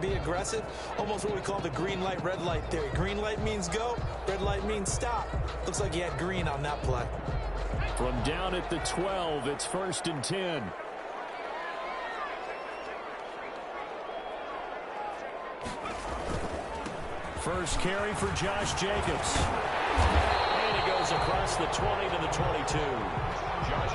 Be aggressive, almost what we call the green light, red light theory. Green light means go, red light means stop. Looks like he had green on that play. From down at the 12, it's 1st and 10. First carry for Josh Jacobs. And he goes across the 20 to the 22.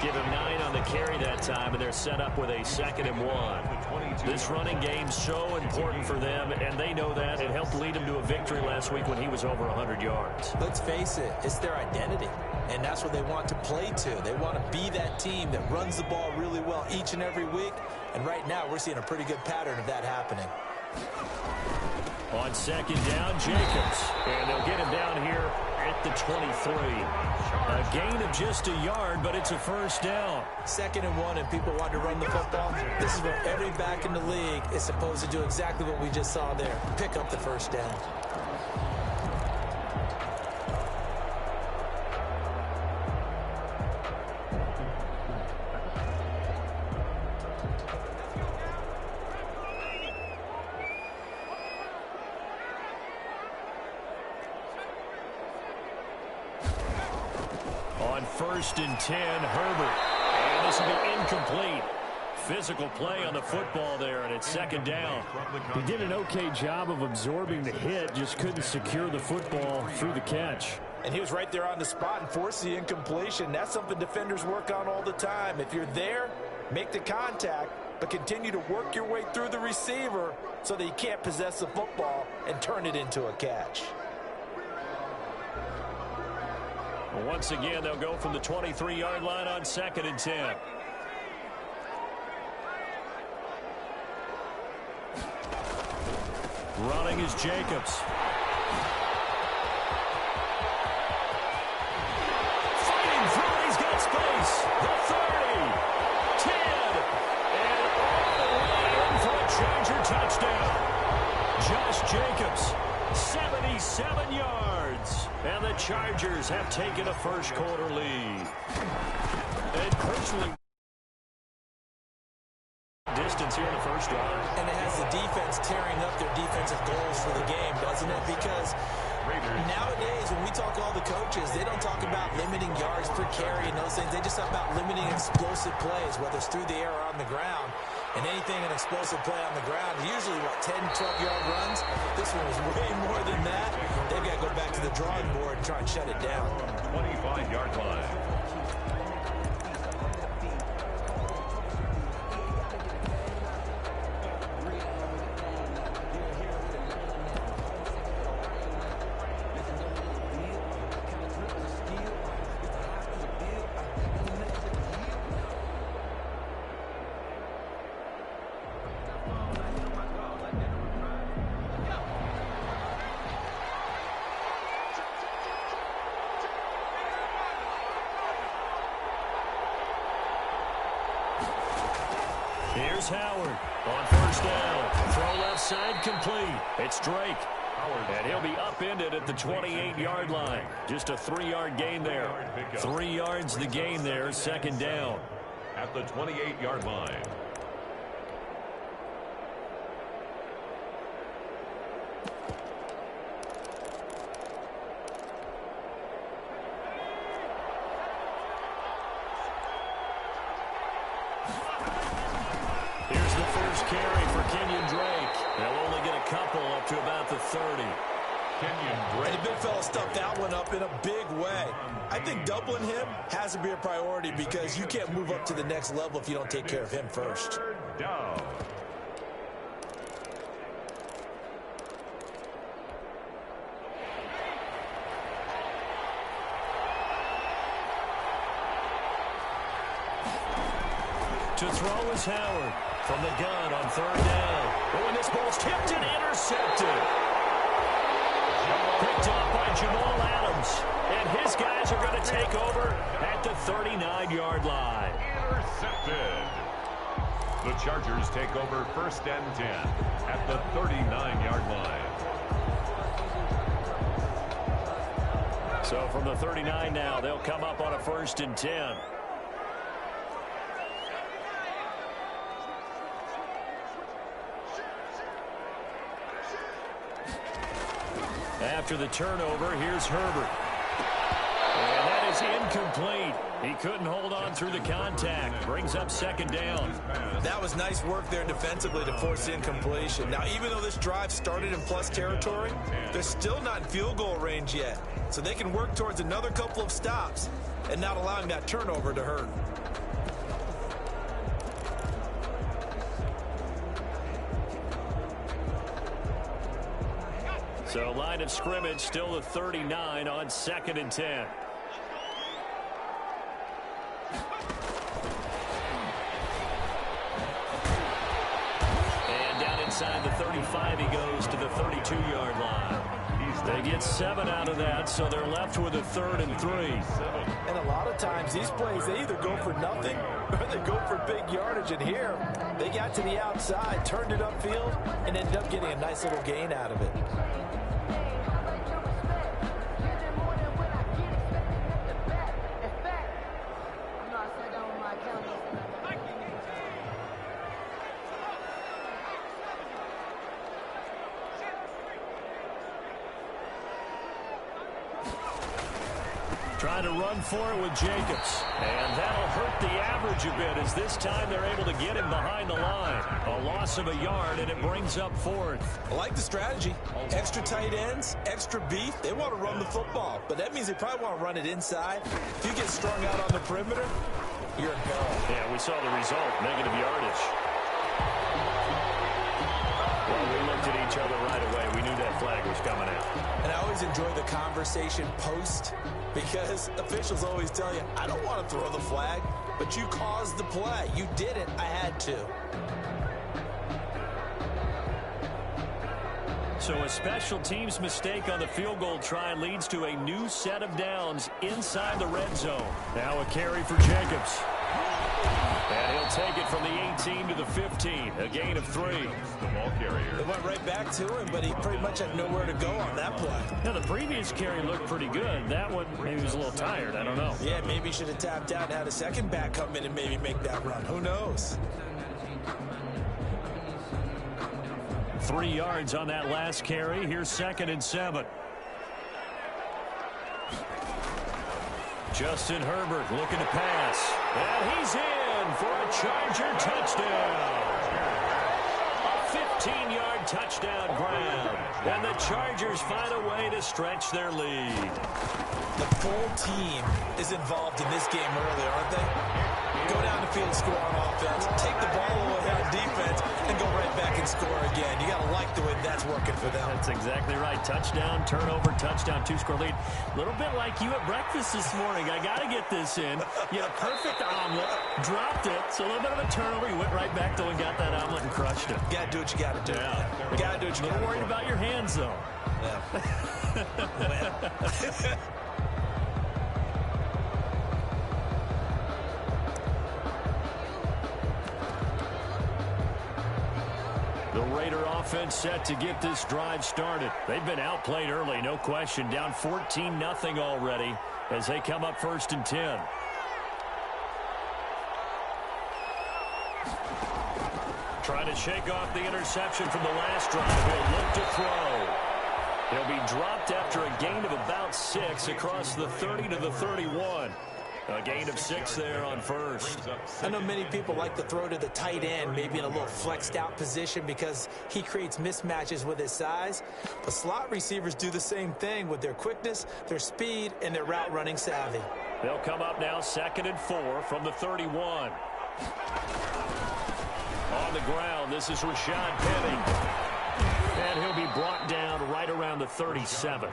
Give him 9 on the carry that time, and they're set up with a 2nd and 1. This running game's so important for them, and they know that. It helped lead them to a victory last week when he was over 100 yards. Let's face it, it's their identity, and that's what they want to play to. They want to be that team that runs the ball really well each and every week, and right now we're seeing a pretty good pattern of that happening. On 2nd down, Jacobs, and they'll get him down here at the 23. A gain of just a yard, but it's a 1st down. 2nd and 1, and people want to run the football. This is where every back in the league is supposed to do exactly what we just saw there. Pick up the 1st down. On 1st and 10, Herbert. And this will be incomplete. Physical play on the football there, and it's 2nd down. He did an okay job of absorbing the hit, just couldn't secure the football through the catch. And he was right there on the spot and forced the incompletion. That's something defenders work on all the time. If you're there, make the contact, but continue to work your way through the receiver so that you can't possess the football and turn it into a catch. Once again, they'll go from the 23-yard line on 2nd and 10. Running is Jacobs. Fighting through, he's got space. The 30, 10, and all the way in for a Charger touchdown. Josh Jacobs, 77 yards. And the Chargers have taken a first-quarter lead. And personally, distance here in the first drive. And it has the defense tearing up their defensive goals for the game, doesn't it? Because nowadays, when we talk to all the coaches, they don't talk about limiting yards per carry and those things. They just talk about limiting explosive plays, whether it's through the air or on the ground. And anything an explosive play on the ground, usually, 10, 12-yard runs. This one was way more than that. They've got to go back to the drawing board and try and shut it down. 25-yard line. Here's Howard on 1st down. Throw left side complete. It's Drake. And he'll be upended at the 28-yard line. Just a 3-yard gain there. 3 yards the gain there, 2nd down. At the 28-yard line. Here's the first carry for Kenyon Drake. They'll only get a couple up to about the 30. And the big fella stuffed that one up in a big way. I think doubling him has to be a priority because you can't move up to the next level if you don't take care of him first. Down. To throw is Howard from the gun on 3rd down. Oh, and this ball's tipped and intercepted. Picked up by Jamal Adams. And his guys are going to take over at the 39-yard line. Intercepted. The Chargers take over 1st and 10 at the 39-yard line. So from the 39 now, they'll come up on a 1st and 10. After the turnover, here's Herbert. And that is incomplete. He couldn't hold on through the contact. Brings up second down. That was nice work there defensively to force the incompletion. Now, even though this drive started in plus territory, they're still not in field goal range yet. So they can work towards another couple of stops and not allowing that turnover to hurt. So line of scrimmage still the 39 on 2nd and 10. And down inside the 35, he goes to the 32-yard line. They get 7 out of that, so they're left with a 3rd and 3. And a lot of times these plays, they either go for nothing or they go for big yardage. And here, they got to the outside, turned it upfield, and ended up getting a nice little gain out of it. Trying to run for it with Jacobs. And that'll hurt the average a bit as this time they're able to get him behind the line. A loss of a yard, and it brings up 4th. I like the strategy. Extra tight ends, extra beef. They want to run the football, but that means they probably want to run it inside. If you get strung out on the perimeter, you're in peril. Yeah, we saw the result, negative yardage. Well, we looked at each other right away. We knew that flag was coming out. And I always enjoy the conversation post because officials always tell you, I don't want to throw the flag, but you caused the play. You did it. I had to. So a special teams mistake on the field goal try leads to a new set of downs inside the red zone. Now a carry for Jacobs. And he'll take it from the 18 to the 15, a gain of 3. The ball carrier. It went right back to him, but he pretty much had nowhere to go on that play. Now, the previous carry looked pretty good. That one, maybe he was a little tired. I don't know. Yeah, maybe he should have tapped out and had a second back come in and maybe make that run. Who knows? 3 yards on that last carry. Here's 2nd and 7. Justin Herbert looking to pass. And he's in for a Charger touchdown. A 15-yard touchdown grab. And the Chargers find a way to stretch their lead. The full team is involved in this game early, aren't they? Go down the field, score on offense, take the ball away on defense, and go right back and score again. You got to like the way that's working for them. That's exactly right. Touchdown, turnover, touchdown, 2-score lead. A little bit like you at breakfast this morning. I got to get this in. You had a perfect omelet, dropped it, so a little bit of a turnover. You went right back, though, and got that omelet and crushed it. You got to do what you got to do. Yeah. You got to do what you got to do. A little worried about your hands, though. Yeah. The Raider offense set to get this drive started. They've been outplayed early, no question. Down 14-0 already as they come up 1st and 10. Trying to shake off the interception from the last drive. He'll look to throw. He'll be dropped after a gain of about 6 across the 30 to the 31. A gain of 6 there on 1st. I know many people like to throw to the tight end, maybe in a little flexed out position because he creates mismatches with his size. But slot receivers do the same thing with their quickness, their speed, and their route running savvy. They'll come up now 2nd and 4 from the 31. On the ground, this is Rashad Penny. And he'll be brought down right around the 37.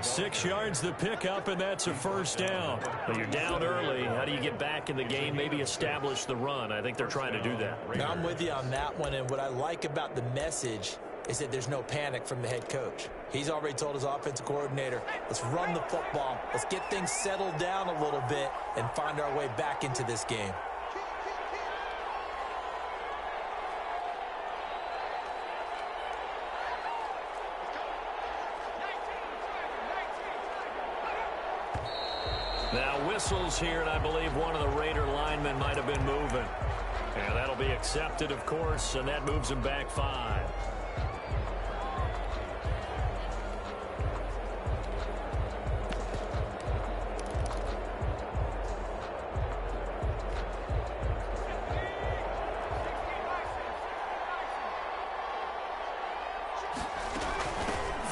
6 yards the pickup, and that's a 1st down. But you're down early. How do you get back in the game? Maybe establish the run. I think they're trying to do that. I'm with you on that one, and what I like about the message is that there's no panic from the head coach. He's already told his offensive coordinator, let's run the football. Let's get things settled down a little bit and find our way back into this game. Now whistles here, and I believe one of the Raider linemen might have been moving. And that'll be accepted, of course, and that moves him back 5.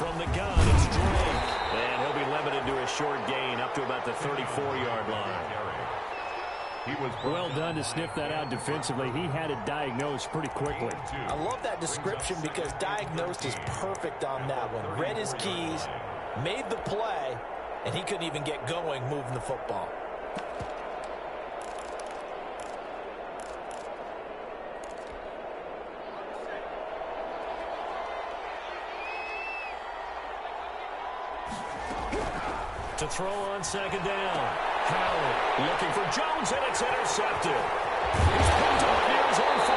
from the gun. It's Drake. And he'll be limited to a short gain up to about the 34-yard line. Well done to sniff that out defensively. He had it diagnosed pretty quickly. I love that description because diagnosed is perfect on that one. Read his keys, made the play, and he couldn't even get going moving the football. To throw on second down. Howard looking for Jones, and it's intercepted. He's picked up near his own 48.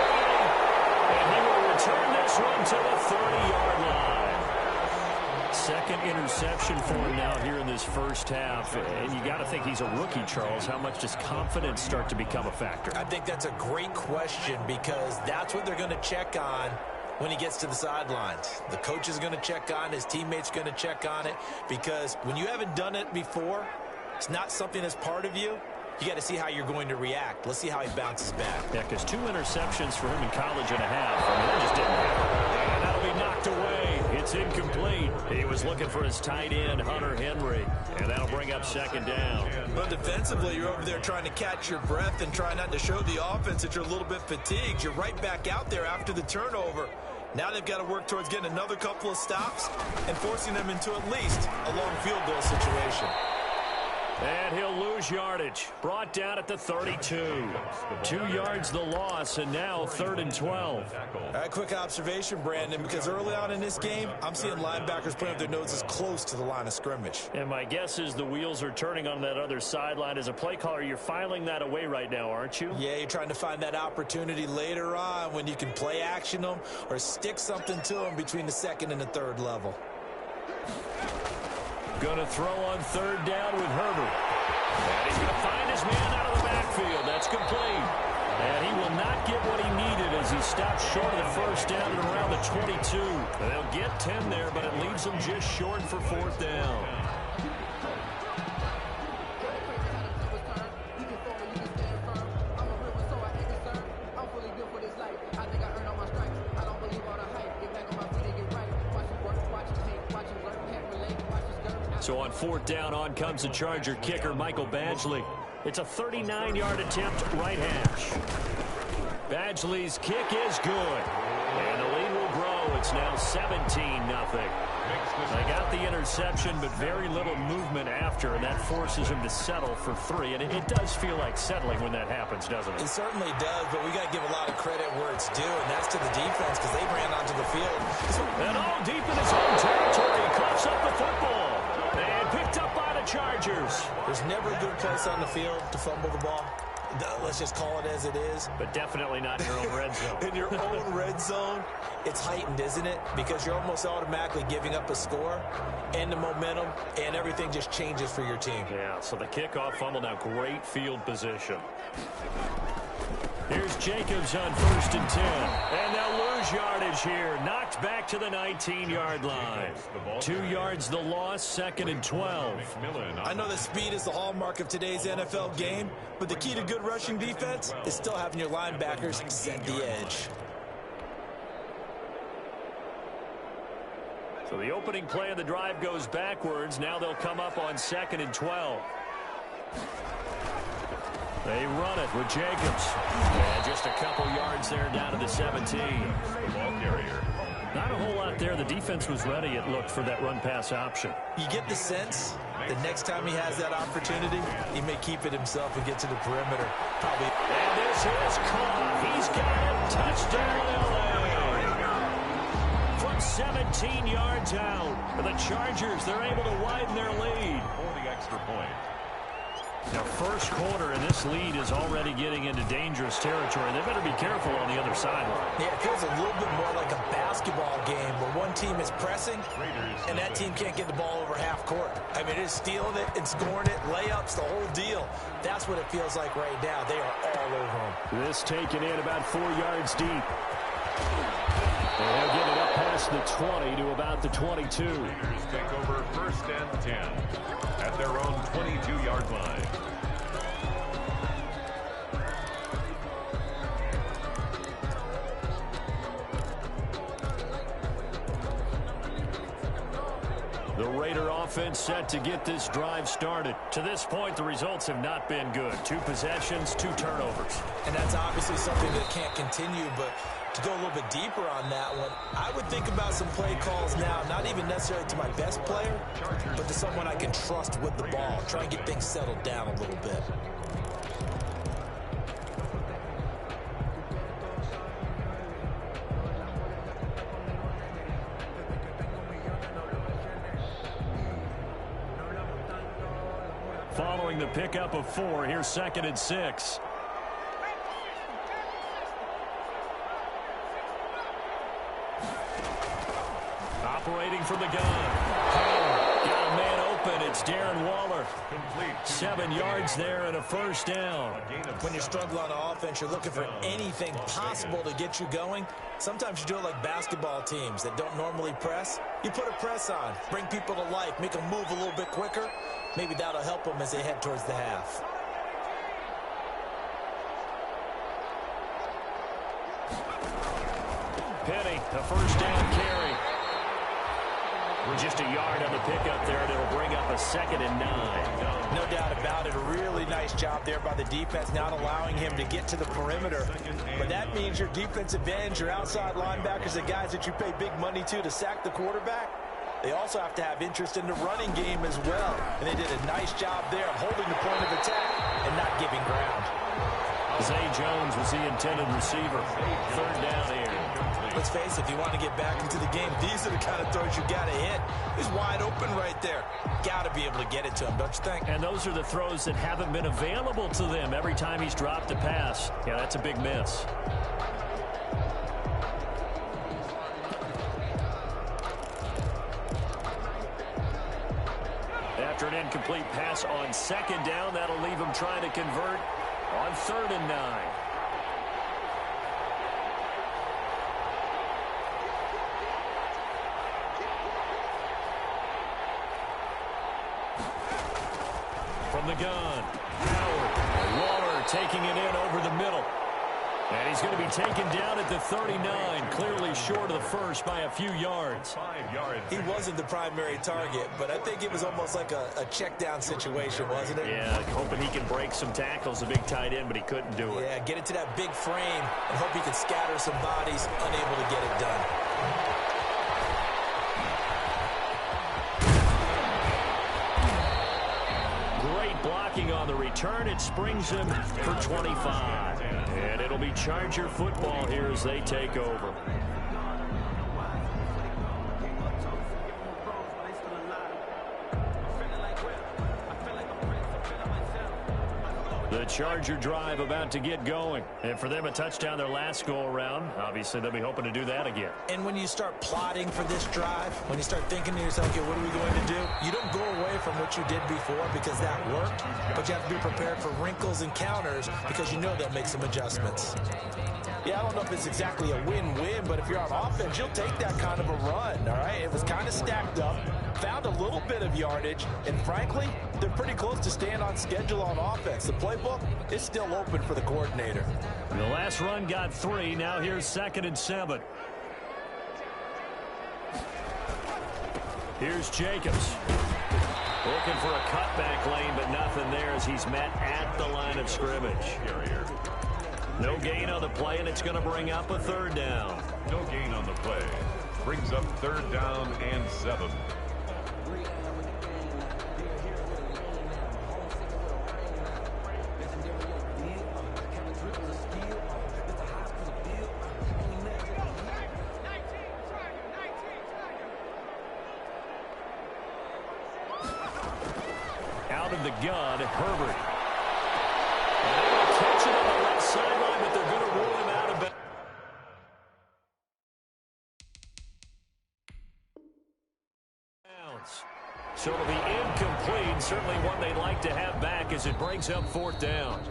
And he will return this one to the 30-yard line. Second interception for him now here in this first half. And you got to think he's a rookie, Charles. How much does confidence start to become a factor? I think that's a great question because that's what they're going to check on when he gets to the sidelines. The coach is going to check on, his teammates going to check on it, because when you haven't done it before, it's not something that's part of you. You got to see how you're going to react. Let's see how he bounces back. Yeah, because 2 interceptions for him in college and a half. I mean, that just didn't happen. And that'll be knocked away. It's incomplete. He was looking for his tight end, Hunter Henry. And that'll bring up second down. But defensively, you're over there trying to catch your breath and try not to show the offense that you're a little bit fatigued. You're right back out there after the turnover. Now they've got to work towards getting another couple of stops and forcing them into at least a long field goal situation. And he'll lose yardage. Brought down at the 32. 2 yards the loss, and now 3rd and 12. All right, quick observation, Brandon, because early on in this game, I'm seeing linebackers putting up their noses close to the line of scrimmage. And my guess is the wheels are turning on that other sideline. As a play caller, you're filing that away right now, aren't you? Yeah, you're trying to find that opportunity later on when you can play action them or stick something to them between the 2nd and the 3rd level. Going to throw on 3rd down with Herbert. And he's going to find his man out of the backfield. That's complete. And he will not get what he needed as he stops short of the 1st down at around the 22. And they'll get 10 there, but it leaves them just short for 4th down. So on 4th down, on comes the Charger kicker, Michael Badgley. It's a 39-yard attempt, right hash. Badgley's kick is good. And the lead will grow. It's now 17-0. They got the interception, but very little movement after, and that forces him to settle for 3. And it does feel like settling when that happens, doesn't it? It certainly does, but we got to give a lot of credit where it's due, and that's to the defense because they ran onto the field. And all deep in his own territory, coughs up the football. And picked up by the Chargers. There's never a good place on the field to fumble the ball. Let's just call it as it is. But definitely not in your own red zone. In your own red zone, it's heightened, isn't it? Because you're almost automatically giving up a score and the momentum, and everything just changes for your team. Yeah, so the kickoff fumble, now great field position. Here's Jacobs on 1st and 10. And they'll lose yardage here. Knocked back to the 19-yard line. 2 yards the loss, 2nd and 12. I know that speed is the hallmark of today's NFL game, but the key to good rushing defense is still having your linebackers set the edge. So the opening play of the drive goes backwards. Now they'll come up on 2nd and 12. They run it with Jacobs. And just a couple yards there down to the 17. The ball carrier. Not a whole lot there. The defense was ready, it looked, for that run-pass option. You get the sense the next time he has that opportunity, he may keep it himself and get to the perimeter. Probably. And this is caught. He's got it. Touchdown, LA. From 17 yards out. The Chargers, they're able to widen their lead. For the extra point. Now, first quarter, and this lead is already getting into dangerous territory. They better be careful on the other sideline. Yeah, it feels a little bit more like a basketball game where one team is pressing and that team can't get the ball over half court. I mean, it's stealing it and scoring it, layups, the whole deal. That's what it feels like right now. They are all over them. This taken in about 4 yards deep. And they'll get it up past the 20 to about the 22. Raiders take over 1st and 10 at their own 22-yard line. The Raider offense set to get this drive started. To this point, the results have not been good. 2 possessions, 2 turnovers. And that's obviously something that can't continue, but to go a little bit deeper on that one, I would think about some play calls now, not even necessarily to my best player, but to someone I can trust with the ball. Try and get things settled down a little bit. Following the pickup of 4, here's 2nd and 6. Operating from the gun. Got a man open. It's Darren Waller. 7 yards there and a first down. When you struggle on offense, you're looking for anything possible to get you going. Sometimes you do it like basketball teams that don't normally press. You put a press on, bring people to life, make them move a little bit quicker. Maybe that'll help them as they head towards the half. Penny, a first down carry. We're just a yard on the pickup there, and it'll bring up a 2nd and 9. No doubt about it. A really nice job there by the defense, not allowing him to get to the perimeter. But that means your defensive ends, your outside linebackers, the guys that you pay big money to sack the quarterback, they also have to have interest in the running game as well. And they did a nice job there of holding the point of attack and not giving ground. Zay Jones was the intended receiver. 3rd down here. Let's face it, if you want to get back into the game, these are the kind of throws you got to hit. He's wide open right there. Got to be able to get it to him, don't you think? And those are the throws that haven't been available to them every time he's dropped a pass. Yeah, that's a big miss. After an incomplete pass on 2nd down, that'll leave him trying to convert on 3rd and 9. From the gun, Howard. Waller taking it in over the middle. And he's going to be taken down at the 39, clearly short of the first by a few yards. 5 yards. He wasn't the primary target, but I think it was almost like a check down situation, wasn't it? Yeah, hoping he can break some tackles, a big tight end, but he couldn't do it. Yeah, get it to that big frame and hope he can scatter some bodies, unable to get it done. Blocking on the return, it springs him for 25. And it'll be Charger football here as they take over. The Charger drive about to get going. And for them, a touchdown their last go-around. Obviously, they'll be hoping to do that again. And when you start plotting for this drive, when you start thinking to yourself, okay, what are we going to do? You don't go away from what you did before because that worked, but you have to be prepared for wrinkles and counters because you know they'll make some adjustments. Yeah, I don't know if it's exactly a win-win, but if you're on offense, you'll take that kind of a run, all right? It was kind of stacked up, found a little bit of yardage, and frankly, they're pretty close to staying on schedule on offense. The playbook is still open for the coordinator. The last run got 3. Now here's 2nd and 7. Here's Jacobs. Looking for a cutback lane, but nothing there as he's met at the line of scrimmage. No gain on the play, and it's going to bring up a 3rd down. No gain on the play. Brings up 3rd down and 7. Out of the gun, Herbert. And they will catch it on the left sideline, but they're going to rule him out of bounds. So it'll be incomplete. Certainly one they'd like to have back as it brings up 4th down.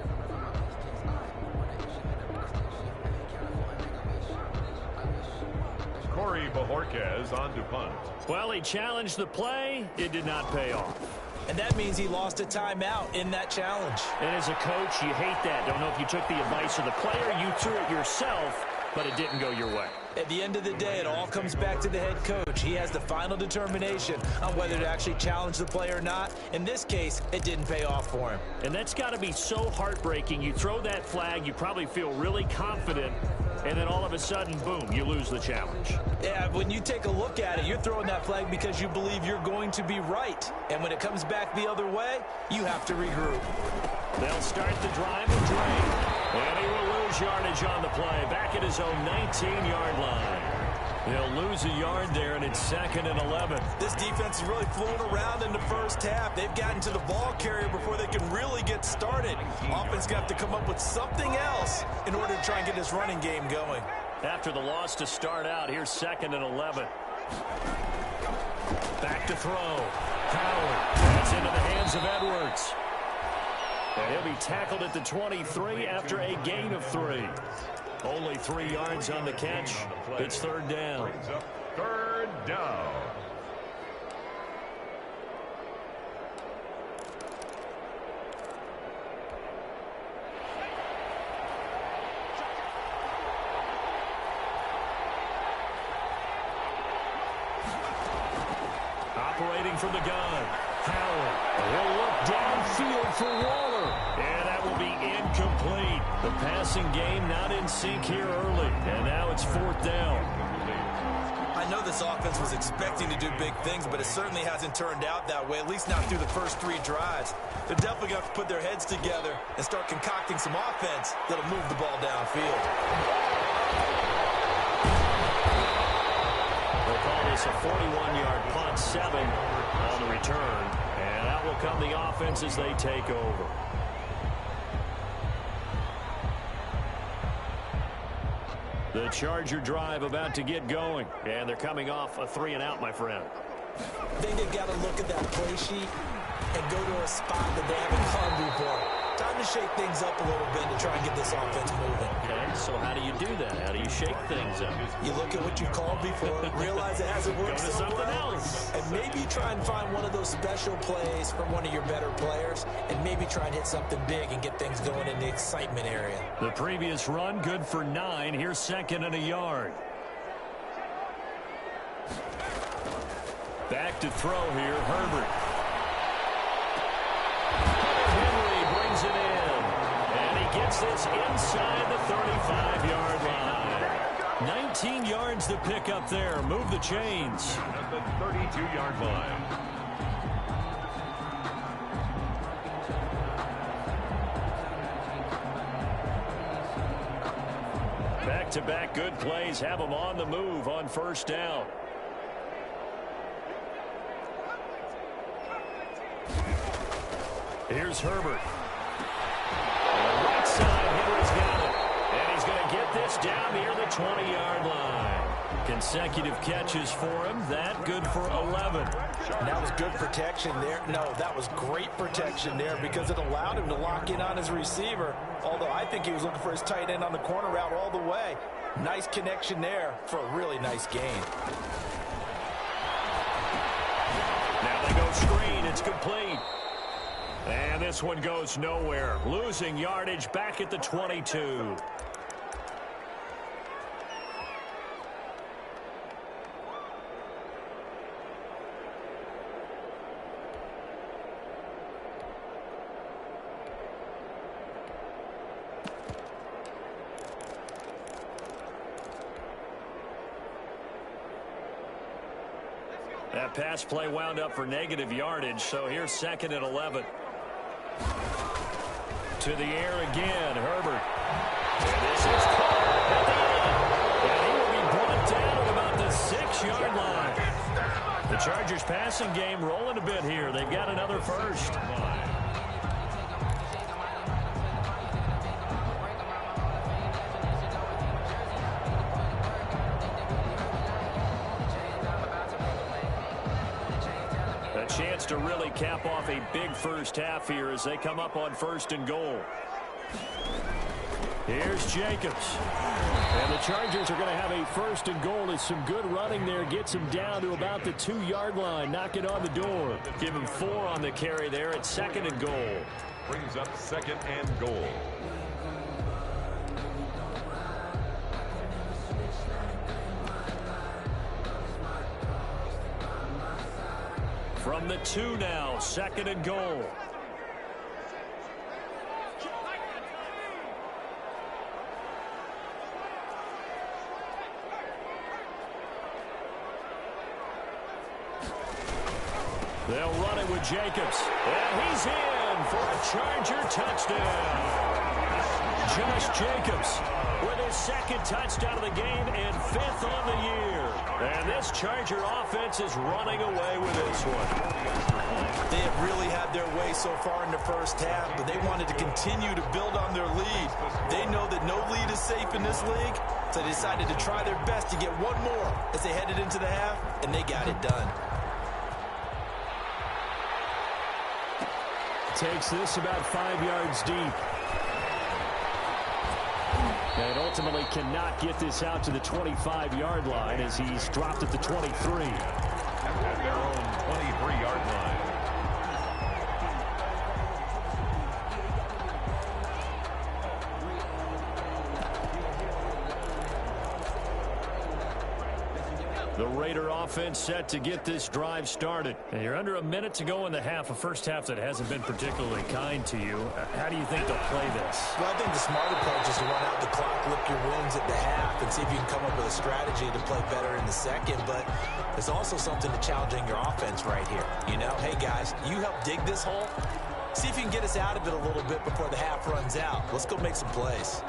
Corey Bajorquez on to punt. Well, he challenged the play. It did not pay off. And that means he lost a timeout in that challenge. And as a coach, you hate that. Don't know if you took the advice of the player, you threw it yourself, but it didn't go your way. At the end of the day, it all comes back to the head coach. He has the final determination on whether to actually challenge the play or not. In this case, it didn't pay off for him. And that's got to be so heartbreaking. You throw that flag, you probably feel really confident, and then all of a sudden, boom, you lose the challenge. Yeah, when you take a look at it, you're throwing that flag because you believe you're going to be right. And when it comes back the other way, you have to regroup. They'll start the drive with Drake. And he will lose yardage on the play, back at his own 19-yard line. They'll lose a yard there, and it's 2nd and 11. This defense is really flown around in the first half. They've gotten to the ball carrier before they can really get started. Offense got to come up with something else in order to try and get this running game going. After the loss to start out, here's 2nd and 11. Back to throw. Howard. That's into the hands of Edwards. And he'll be tackled at the 23 after a gain of 3. Only 3 yards on the catch. It's 3rd down. 3rd down. Operating from the gun. Howard. He'll look downfield for Waller. And that will be incomplete. The passing game not in sync here early. And now it's 4th down. I know this offense was expecting to do big things, but it certainly hasn't turned out that way, at least not through the first 3 drives. They're definitely going to have to put their heads together and start concocting some offense that'll move the ball downfield. They'll call this a 41-yard punt, 7 on the return. And out will come the offense as they take over. The Charger drive about to get going. And they're coming off a 3-and-out, my friend. I think they've got to look at that play sheet and go to a spot that they haven't gone before. Time to shake things up a little bit to try and get this offense moving. Okay, so how do you do that? How do you shake things up? You look at what you called before, realize it hasn't worked Go to so something well, else. and maybe try and find one of those special plays from one of your better players, and maybe try and hit something big and get things going in the excitement area. The previous run, good for 9. Here's 2nd and a yard. Back to throw here, Herbert. It in, and he gets this inside the 35-yard line. 19 yards to pick up there. Move the chains. At the 32-yard line. Back-to-back good plays have them on the move on 1st down. Here's Herbert. Right side, Henry's got it. And he's going to get this down near the 20-yard line. Consecutive catches for him. That good for 11. That was good protection there. No, that was great protection there because it allowed him to lock in on his receiver. Although I think he was looking for his tight end on the corner route all the way. Nice connection there for a really nice gain. Now they go screen. It's complete. And this one goes nowhere. Losing yardage back at the 22. That pass play wound up for negative yardage, so here's 2nd and 11. To the air again, Herbert. And this is caught at the end. And he will be brought down at about the 6-yard line. The Chargers passing game rolling a bit here. They've got another first. Chance to really cap off a big first half here as they come up on 1st and goal. Here's Jacobs. And the Chargers are going to have a 1st and goal. It's some good running there. Gets him down to about the 2-yard line. Knock it on the door. Give him 4 on the carry there at 2nd and goal. Brings up 2nd and goal. From the 2 now, 2nd and goal. They'll run it with Jacobs. And he's in for a Charger touchdown. Josh Jacobs with his 2nd touchdown of the game and 5th on the year. And this Charger offense is running away with this one. They have really had their way so far in the first half, but they wanted to continue to build on their lead. They know that no lead is safe in this league, so they decided to try their best to get one more as they headed into the half, and they got it done. Takes this about 5 yards deep. And ultimately cannot get this out to the 25-yard line as he's dropped at the 23. At their own 23-yard line. The Raider offense set to get this drive started. And you're under a minute to go in the half, a first half that hasn't been particularly kind to you. How do you think they'll play this? Well, I think the smart approach is to run out the clock, lick your wounds at the half, and see if you can come up with a strategy to play better in the second. But there's also something to challenging your offense right here. You know, hey, guys, you help dig this hole. See if you can get us out of it a little bit before the half runs out. Let's go make some plays.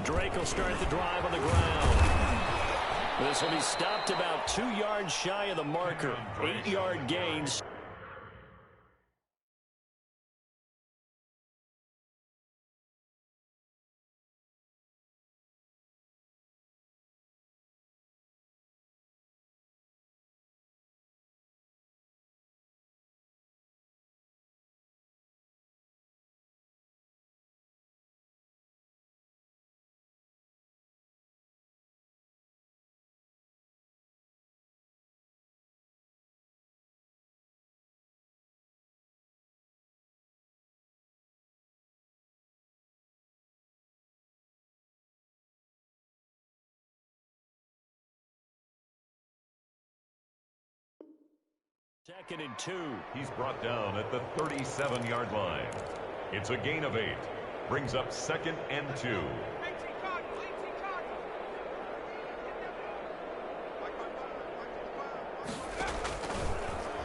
Drake will start the drive on the ground. This will be stopped about 2 yards shy of the marker. 8-yard gains. Second and 2. He's brought down at the 37-yard line. It's a gain of 8. Brings up 2nd and 2.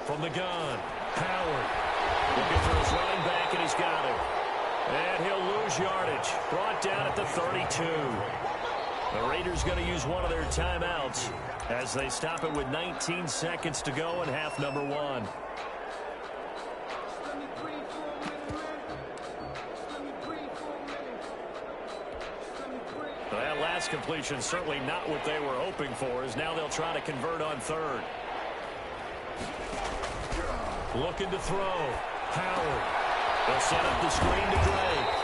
From the gun, Howard. Looking for his running back, and he's got him. And he'll lose yardage. Brought down at the 32. The Raiders going to use one of their timeouts as they stop it with 19 seconds to go in half number 1. That last completion certainly not what they were hoping for, as now they'll try to convert on 3rd. Looking to throw. Howard. They'll set up the screen to Drake.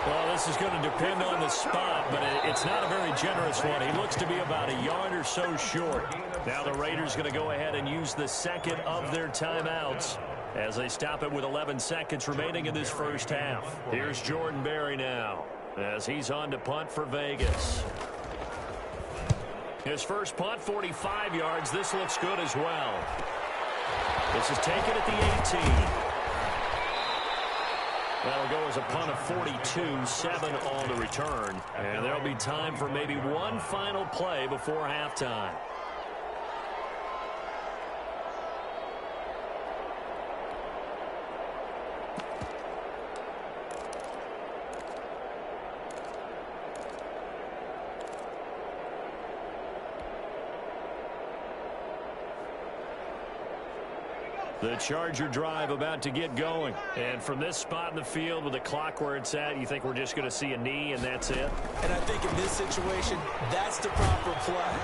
Well, this is going to depend on the spot, but it's not a very generous one. He looks to be about a yard or so short. Now the Raiders going to go ahead and use the second of their timeouts as they stop it with 11 seconds remaining in this first half. Here's Jordan Berry now as he's on to punt for Vegas. His first punt, 45 yards. This looks good as well. This is taken at the 18. That'll go as a punt of 42, 7 on the return. And there'll be time for maybe one final play before halftime. The Charger drive about to get going. And from this spot in the field with the clock where it's at, you think we're just going to see a knee and that's it? And I think in this situation, that's the proper play.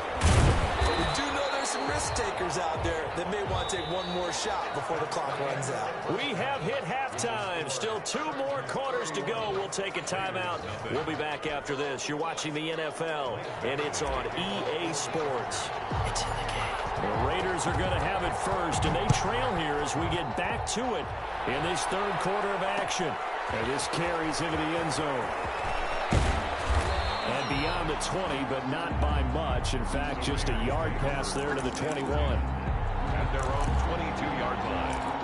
But we do know there's some risk takers out there that may want to take one more shot before the clock runs out. We have hit halftime. Still 2 more quarters to go. We'll take a timeout. We'll be back after this. You're watching the NFL, and it's on EA Sports. It's in the game. The Raiders Chargers are going to have it first, and they trail here as we get back to it in this third quarter of action. And this carries into the end zone. And beyond the 20, but not by much. In fact, just a yard pass there to the 21. At their own 22-yard line.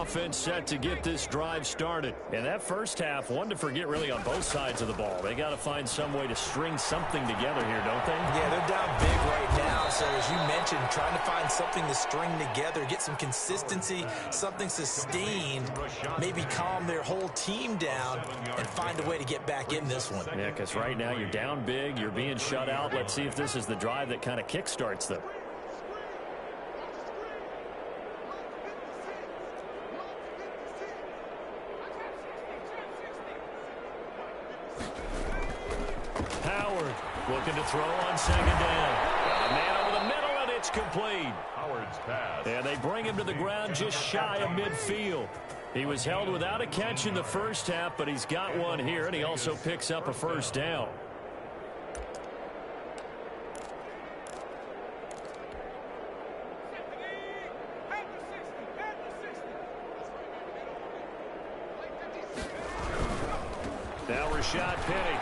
Offense set to get this drive started. And that first half, one to forget really on both sides of the ball. They got to find some way to string something together here, don't they? Yeah, they're down big right now. So as you mentioned, trying to find something to string together, get some consistency, something sustained, maybe calm their whole team down and find a way to get back in this one. Yeah, because right now you're down big, you're being shut out. Let's see if this is the drive that kind of kickstarts them. Looking to throw on second down. A man over the middle, and it's complete. Howard's pass. And they bring him to the ground just shy of midfield. He was held without a catch in the first half, but he's got one here, and he also picks up a first down. Now Rashad Penny.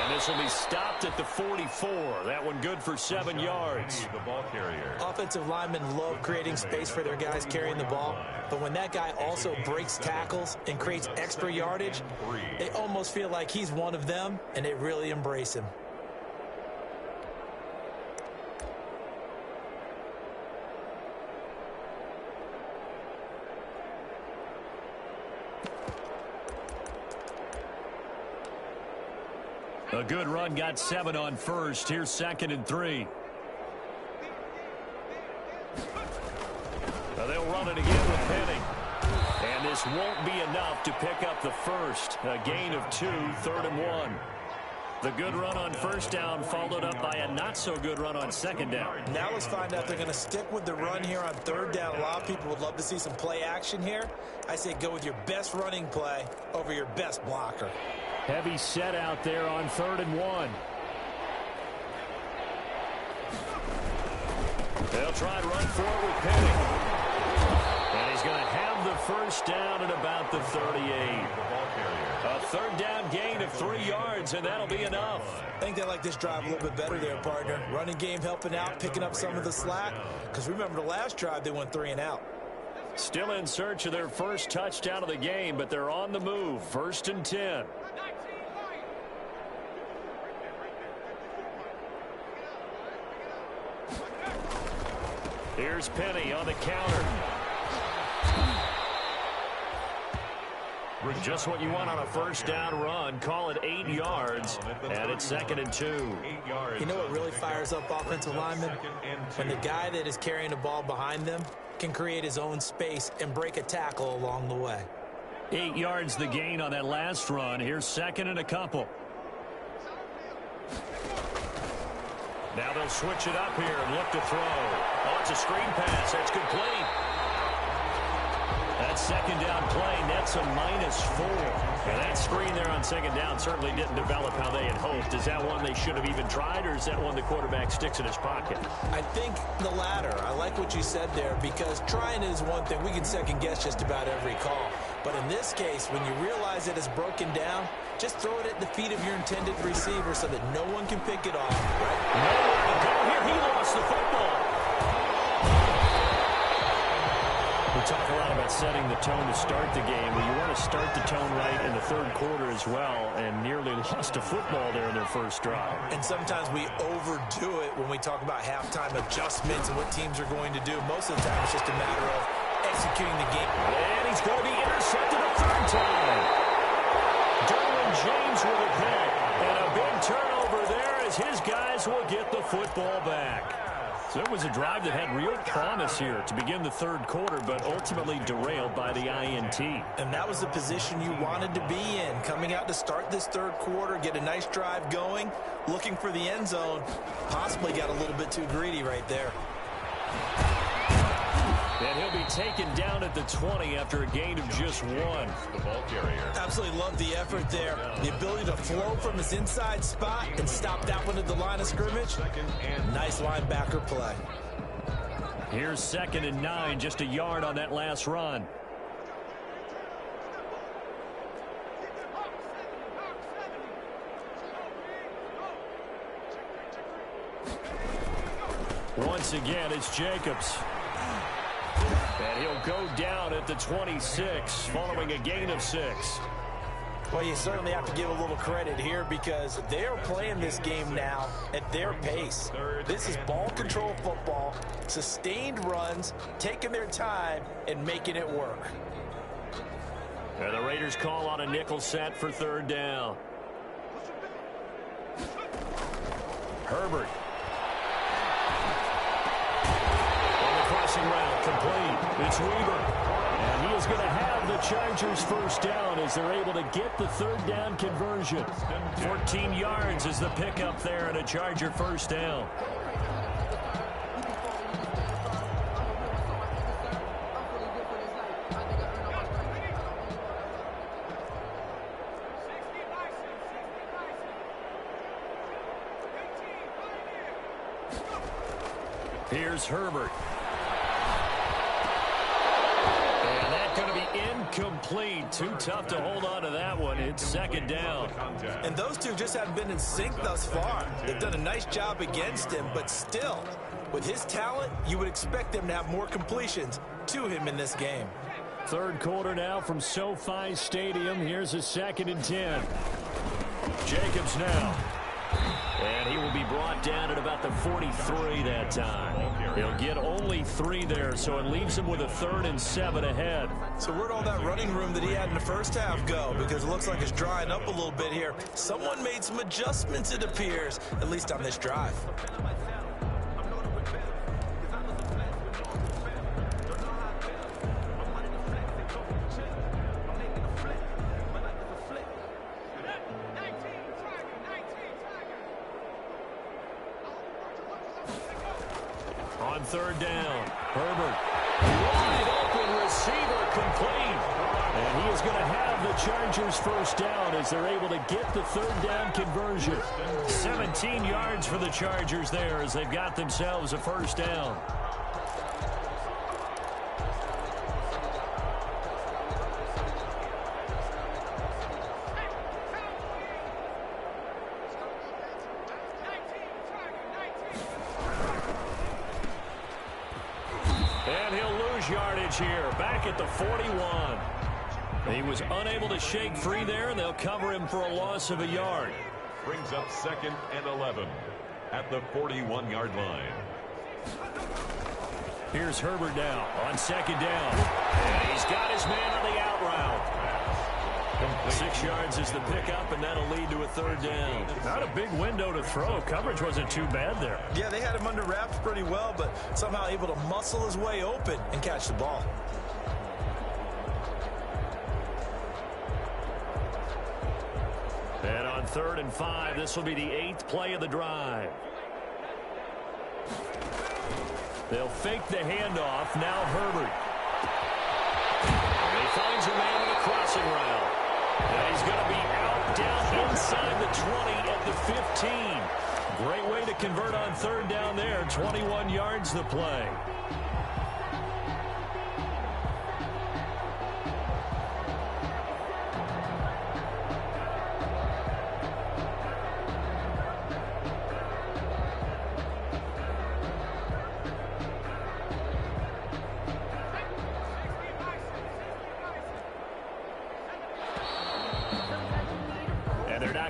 This will be stopped at the 44. That one good for 7 yards. The ball carrier. Offensive linemen love creating space for their guys carrying the ball. But when that guy also breaks tackles and creates extra yardage, they almost feel like he's one of them, and they really embrace him. A good run, got 7 on first. Here's 2nd and 3. Now they'll run it again with Penny. And this won't be enough to pick up the first. A gain of 2, 3rd and 1. The good run on first down followed up by a not-so-good run on second down. Now let's find out they're going to stick with the run here on third down. A lot of people would love to see some play action here. I say go with your best running play over your best blocker. Heavy set out there on 3rd and 1. They'll try and run for it with Penny. And he's going to have the first down at about the 38. A 3rd down gain of 3 yards, and that'll be enough. I think they like this drive a little bit better there, partner. Running game helping out, picking up some of the slack. Because remember the last drive, they went 3 and out. Still in search of their first touchdown of the game, but they're on the move. 1st and 10. Here's Penny on the counter. Just what you want on a first down run. Call it 8 yards, and it's 2nd and 2. You know what really fires up offensive linemen? When the guy that is carrying the ball behind them can create his own space and break a tackle along the way. 8 yards the gain on that last run. Here's 2nd and a couple. Now they'll switch it up here and look to throw. Oh, it's a screen pass. That's complete. That second down play nets a -4. And that screen there on second down certainly didn't develop how they had hoped. Is that one they should have even tried, or is that one the quarterback sticks in his pocket? I think the latter. I like what you said there, because trying is one thing. We can second guess just about every call. But in this case, when you realize it is broken down, just throw it at the feet of your intended receiver so that no one can pick it off. Right? Nowhere to go here. He lost the football. We talk a lot about setting the tone to start the game. Well, you want to start the tone right in the third quarter as well, and nearly lost a football there in their first drive. And sometimes we overdo it when we talk about halftime adjustments and what teams are going to do. Most of the time, it's just a matter of executing the game. And he's going to be intercepted a 3rd time. Derwin James with a pick. And a big turnover there as his guys will get the football back. So it was a drive that had real promise here to begin the third quarter, but ultimately derailed by the INT. And that was the position you wanted to be in, coming out to start this third quarter, get a nice drive going, looking for the end zone. Possibly got a little bit too greedy right there. And he'll be taken down at the 20 after a gain of just 1. The ball carrier. Absolutely love the effort there. The ability to flow from his inside spot and stop that one at the line of scrimmage. Nice linebacker play. Here's 2nd and 9, just a yard on that last run. Once again, it's Jacobs. And he'll go down at the 26, following a gain of 6. Well, you certainly have to give a little credit here because they are playing this game now at their pace. This is ball control football, sustained runs, taking their time and making it work. And the Raiders call on a nickel set for 3rd down. Herbert. Route complete. It's Weaver. And he is going to have the Chargers first down as they're able to get the 3rd down conversion. 14 yards is the pickup there and a Charger first down. Here's Herbert. Incomplete. Too tough to hold on to that one. It's 2nd down. And those two just haven't been in sync thus far. They've done a nice job against him, but still, with his talent, you would expect them to have more completions to him in this game. Third quarter now from SoFi Stadium. Here's a 2nd and 10. Jacobs now. And he will be brought down at about the 43 that time. He'll get only 3 there, so it leaves him with a 3rd and 7 ahead. So where'd all that running room that he had in the first half go? Because it looks like it's drying up a little bit here. Someone made some adjustments, it appears, at least on this drive. On 3rd down, Herbert. Wide open receiver complete. And he is going to have the Chargers first down as they're able to get the 3rd down conversion. 17 yards for the Chargers there as they've got themselves a first down. Yardage here, back at the 41. He was unable to shake free there, and they'll cover him for a loss of a yard. Brings up 2nd and 11 at the 41-yard line. Here's Herbert now on 2nd down. And he's got his man on the out route. 6 yards is the pickup, and that'll lead to a 3rd down. Not a big window to throw. Coverage wasn't too bad there. Yeah, they had him under wraps pretty well, but somehow able to muscle his way open and catch the ball. And on 3rd and 5, this will be the 8th play of the drive. They'll fake the handoff. Now Herbert. And he finds a man in a crossing route. And he's going to be out down inside the 20 at the 15. Great way to convert on 3rd down there. 21 yards the play.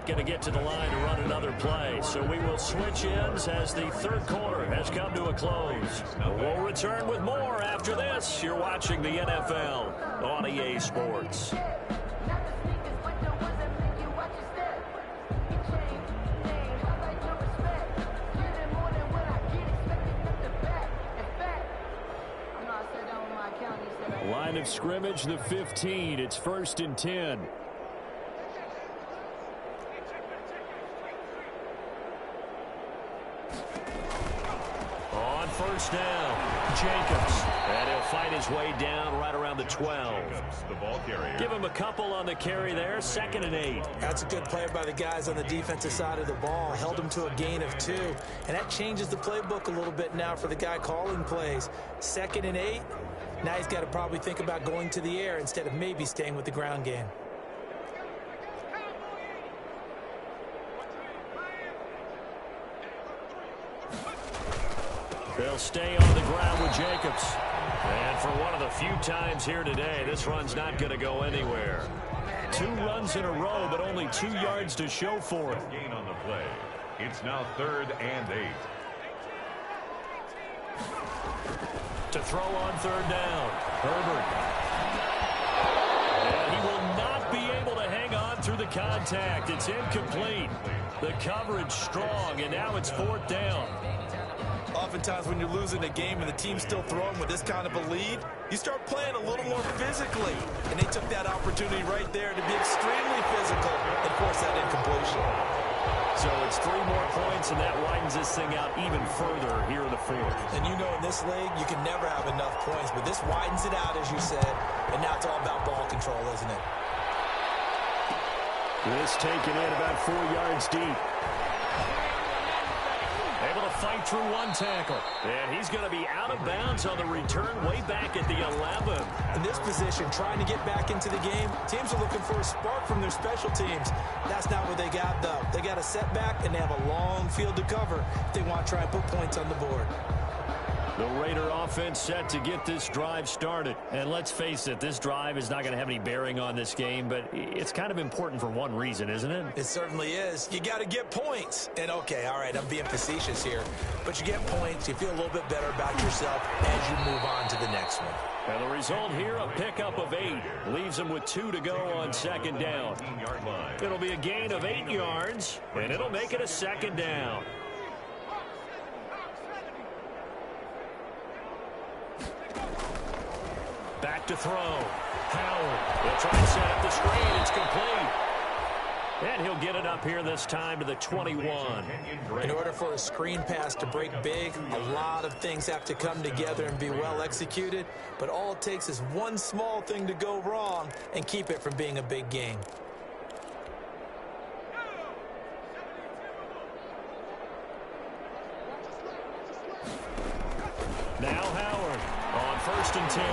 Going to get to the line to run another play. So we will switch ends as the 3rd quarter has come to a close. We'll return with more after this. You're watching the NFL on EA Sports. line of scrimmage, the 15. It's 1st and 10. On 1st down, Jacobs. And he'll fight his way down right around the 12. The ball carrier. Give him a couple on the carry there, 2nd and 8. That's a good play by the guys on the defensive side of the ball. Held him to a gain of 2. And that changes the playbook a little bit now for the guy calling plays. 2nd and 8. Now he's got to probably think about going to the air instead of maybe staying with the ground game. They'll stay on the ground with Jacobs. And for one of the few times here today, this run's not going to go anywhere. 2 runs in a row, but only 2 yards to show for it. Gain on the play. It's now 3rd and 8. To throw on 3rd down, Herbert. And he will not be able to hang on through the contact. It's incomplete. The coverage strong, and now it's 4th down. Oftentimes when you're losing a game and the team's still throwing with this kind of a lead, you start playing a little more physically. And they took that opportunity right there to be extremely physical and force that incompletion. So it's 3 more points, and that widens this thing out even further here in the 4th. And you know in this league, you can never have enough points, but this widens it out, as you said, and now it's all about ball control, isn't it? This taken in about 4 yards deep. Able to fight through 1 tackle. And he's going to be out of bounds on the return way back at the 11. In this position, trying to get back into the game, teams are looking for a spark from their special teams. That's not what they got, though. They got a setback, and they have a long field to cover if they want to try and put points on the board. The Raider offense set to get this drive started. And let's face it, this drive is not going to have any bearing on this game, but it's kind of important for one reason, isn't it? It certainly is. You got to get points. And, okay, all right, I'm being facetious here. But you get points, you feel a little bit better about yourself as you move on to the next one. And the result here, a pickup of 8. Leaves them with 2 to go on 2nd down. It'll be a gain of 8 yards, and it'll make it a 2nd down. Back to throw. Howard will try and set up the screen. It's complete. And he'll get it up here this time to the 21. In order for a screen pass to break big, a lot of things have to come together and be well executed. But all it takes is one small thing to go wrong and keep it from being a big game. Now Howard on 1st and 10.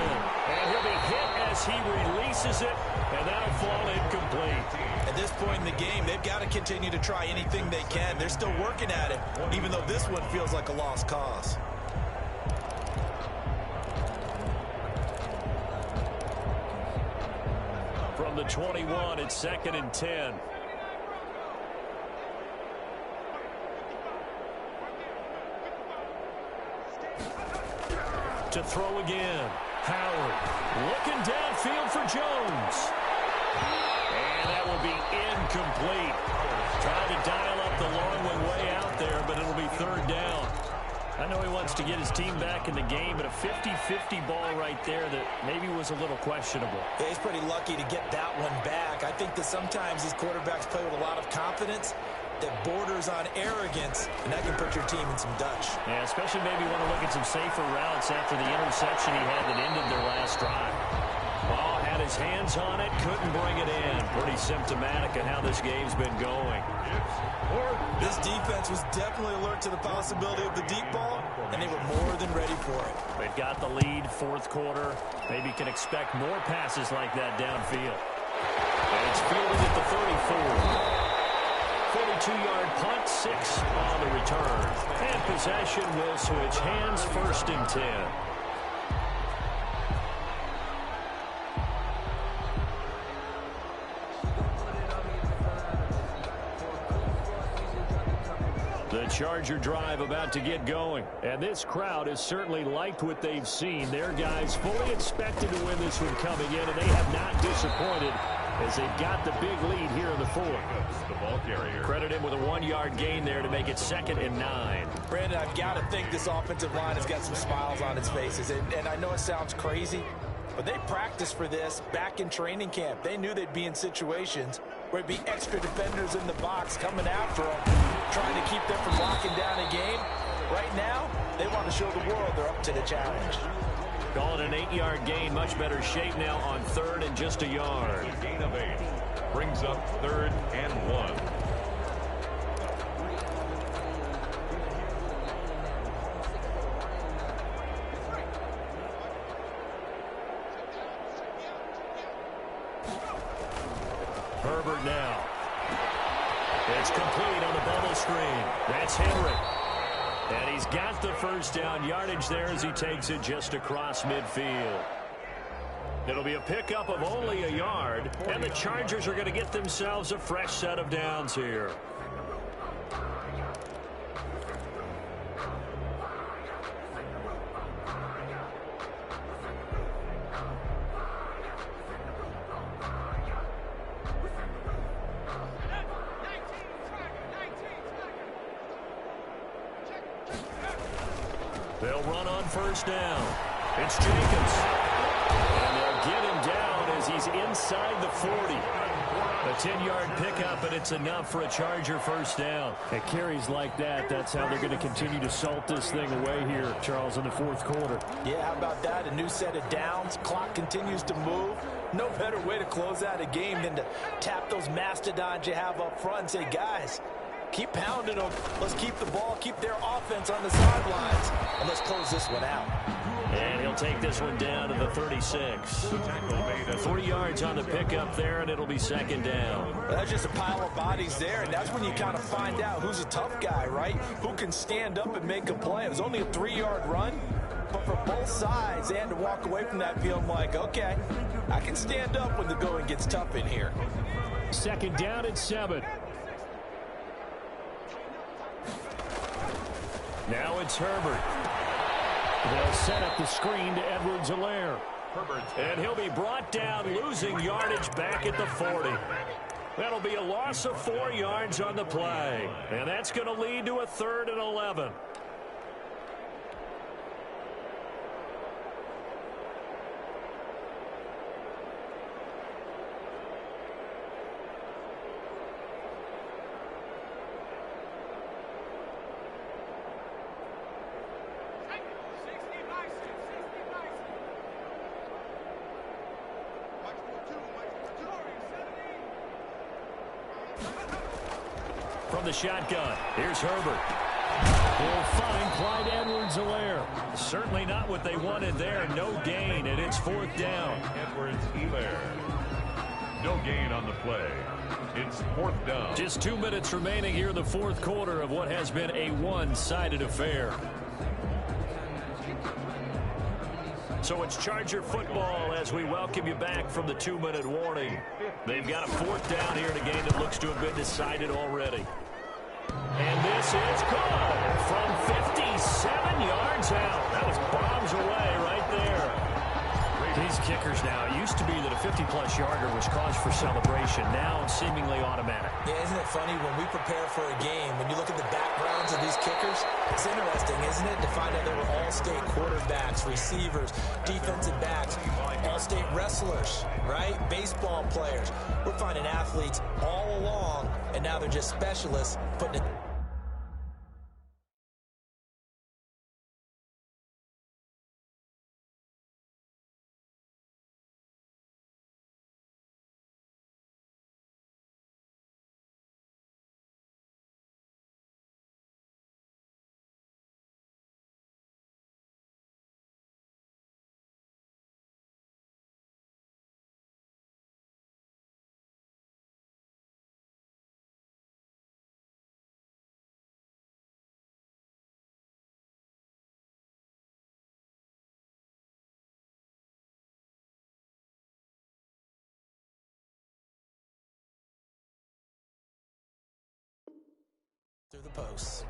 And he'll be hit as he releases it, and that'll fall incomplete. At this point in the game, they've got to continue to try anything they can. They're still working at it, even though this one feels like a lost cause. From the 21, it's 2nd and 10. To throw again. Howard looking downfield for Jones. And that will be incomplete. Trying to dial up the long one way out there, but it'll be 3rd down. I know he wants to get his team back in the game, but a 50-50 ball right there that maybe was a little questionable. Yeah, he's pretty lucky to get that one back. I think that sometimes these quarterbacks play with a lot of confidence that borders on arrogance, and that can put your team in some Dutch. Yeah, especially maybe want to look at some safer routes after the interception he had that ended their last drive. Ball had his hands on it, couldn't bring it in. Pretty symptomatic of how this game's been going. This defense was definitely alert to the possibility of the deep ball, and they were more than ready for it. They've got the lead, 4th quarter. Maybe can expect more passes like that downfield. And it's fielded at the 34. 42-yard punt, 6 on the return. And possession will switch hands, 1st and 10. The Charger drive about to get going. And this crowd has certainly liked what they've seen. Their guys fully expected to win this one coming in, and they have not disappointed as they've got the big lead here in the 4th. The ball carrier. Credit him with a 1-yard gain there to make it 2nd and 9. Brandon, I've got to think this offensive line has got some smiles on its faces. And I know it sounds crazy, But they practiced for this back in training camp. They knew they'd be in situations where it'd be extra defenders in the box coming after them, trying to keep them from locking down a game. Right now, they want to show the world they're up to the challenge. Call it an 8-yard gain. Much better shape now on 3rd and just a yard. Gain of 8 brings up 3rd and 1. Herbert now. It's complete on the bubble screen. That's Henry. And he's got the first down yardage there as he takes it just across midfield. It'll be a pickup of only a yard, and the Chargers are going to get themselves a fresh set of downs here. They'll run on first down. It's Jacobs. And they'll get him down as he's inside the 40. A 10-yard pickup, and it's enough for a Charger first down. At carries like that, that's how they're going to continue to salt this thing away here, Charles, in the 4th quarter. Yeah, how about that? A new set of downs. Clock continues to move. No better way to close out a game than to tap those mastodons you have up front and say, guys, keep pounding them. Let's keep the ball, keep their offense on the sidelines, and let's close this one out. And he'll take this one down to the 36. 3 yards on the pickup there, and it'll be 2nd down. Well, that's just a pile of bodies there, and that's when you kind of find out who's a tough guy, right? Who can stand up and make a play. It was only a 3-yard run, but for both sides, they had to walk away from that field like, okay, I can stand up when the going gets tough in here. 2nd down at 7. Now it's Herbert. They'll set up the screen to Edwards-Helaire. And he'll be brought down, losing yardage back at the 40. That'll be a loss of 4 yards on the play. And that's going to lead to a 3rd and 11. From the shotgun, here's Herbert. They'll find Clyde Edwards-Helaire. Certainly not what they wanted there. No gain, and it's 4th down. Edwards-Helaire. No gain on the play. It's 4th down. Just 2 minutes remaining here in the 4th quarter of what has been a one-sided affair. So it's Charger football as we welcome you back from the 2-minute warning. They've got a 4th down here in a game that looks to have been decided already. And this is good from 57 yards out. That was bombs away right there. These kickers now, it used to be that a 50-plus yarder was cause for celebration. Now it's seemingly automatic. Yeah, isn't it funny when we prepare for a game, when you look at the backgrounds of these kickers, it's interesting, isn't it, to find out they were all-state quarterbacks, receivers, defensive backs, all-state wrestlers, right? Baseball players. We're finding athletes all along, and now they're just specialists putting it. Through the posts.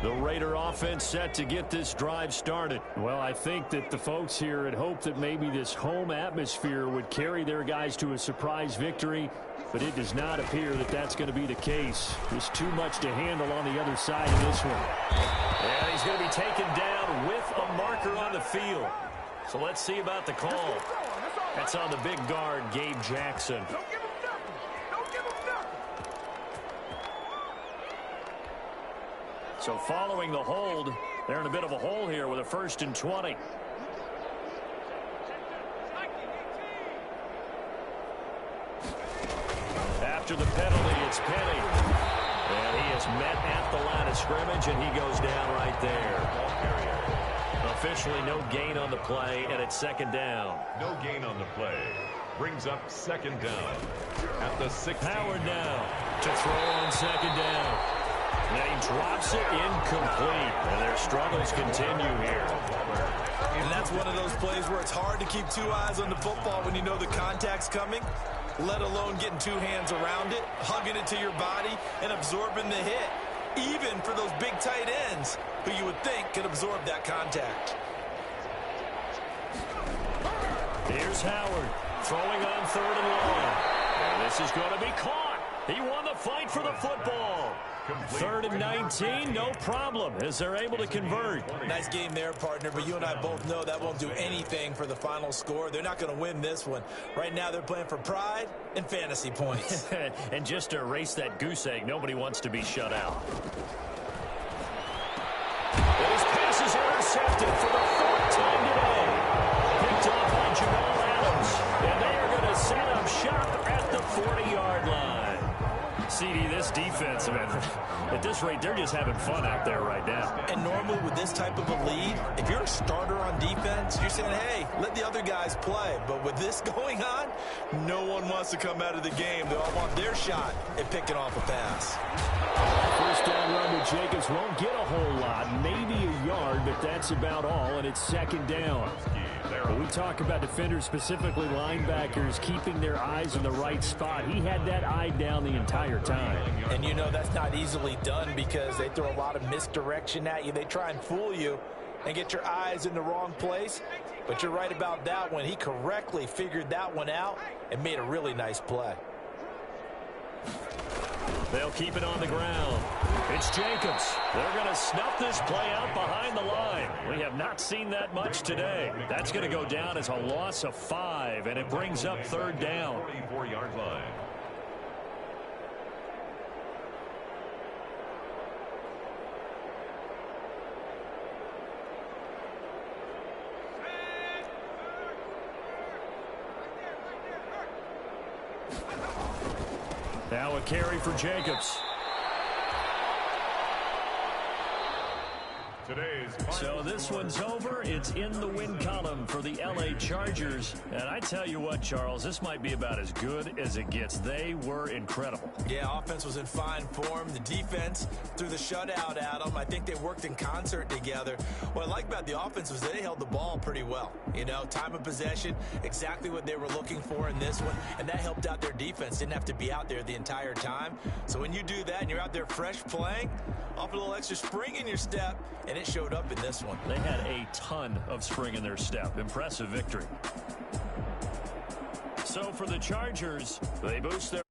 The Raider offense set to get this drive started. Well, I think that the folks here had hoped that maybe this home atmosphere would carry their guys to a surprise victory, but it does not appear that that's going to be the case. There's too much to handle on the other side of this one. And he's going to be taken down with a marker on the field. So let's see about the call. That's on the big guard, Gabe Jackson. So following the hold, they're in a bit of a hole here with a 1st and 20. After the penalty, it's Penny. And he is met at the line of scrimmage, and he goes down right there. Officially no gain on the play, and it's 2nd down. No gain on the play. Brings up 2nd down at the 16. Howard now to throw on 2nd down. And he drops it incomplete, and their struggles continue here. And that's one of those plays where it's hard to keep 2 eyes on the football when you know the contact's coming, let alone getting 2 hands around it, hugging it to your body, and absorbing the hit, even for those big tight ends who you would think could absorb that contact. Here's Howard throwing on 3rd and long. And this is going to be caught. He won the fight for the football. 3rd and 19, no problem, as they're able to convert. Nice game there, partner, but you and I both know that won't do anything for the final score. They're not going to win this one. Right now, they're playing for pride and fantasy points. And just to erase that goose egg, nobody wants to be shut out. Those passes are intercepted for the 4th time today. Picked off by Jamal Adams, and they are going to set up shop at the 40-yard line. CD, this defense, man, at this rate, they're just having fun out there right now. And normally with this type of a lead, if you're a starter on defense, you're saying, hey, let the other guys play. But with this going on, no one wants to come out of the game. They all want their shot at picking off a pass. 1st down run to Jacobs won't get a whole lot, maybe a yard, but that's about all, and it's 2nd down. When we talk about defenders, specifically linebackers, keeping their eyes in the right spot, he had that eye down the entire time. And you know that's not easily done because they throw a lot of misdirection at you. They try and fool you and get your eyes in the wrong place. But you're right about that one. He correctly figured that one out and made a really nice play. They'll keep it on the ground. It's Jacobs. They're going to snuff this play out behind the line. We have not seen that much today. That's going to go down as a loss of 5, and it brings up 3rd down. 44-yard line. Now a carry for Jacobs. So this one's over. It's in the win column for the L.A. Chargers. And I tell you what, Charles, this might be about as good as it gets. They were incredible. Yeah, offense was in fine form. The defense threw the shutout at them. I think they worked in concert together. What I like about the offense was they held the ball pretty well. You know, time of possession, exactly what they were looking for in this one. And that helped out their defense. Didn't have to be out there the entire time. So when you do that and you're out there fresh playing, off a little extra spring in your step, and it showed up in this one. They had a ton of spring in their step. Impressive victory. So for the Chargers, they boost their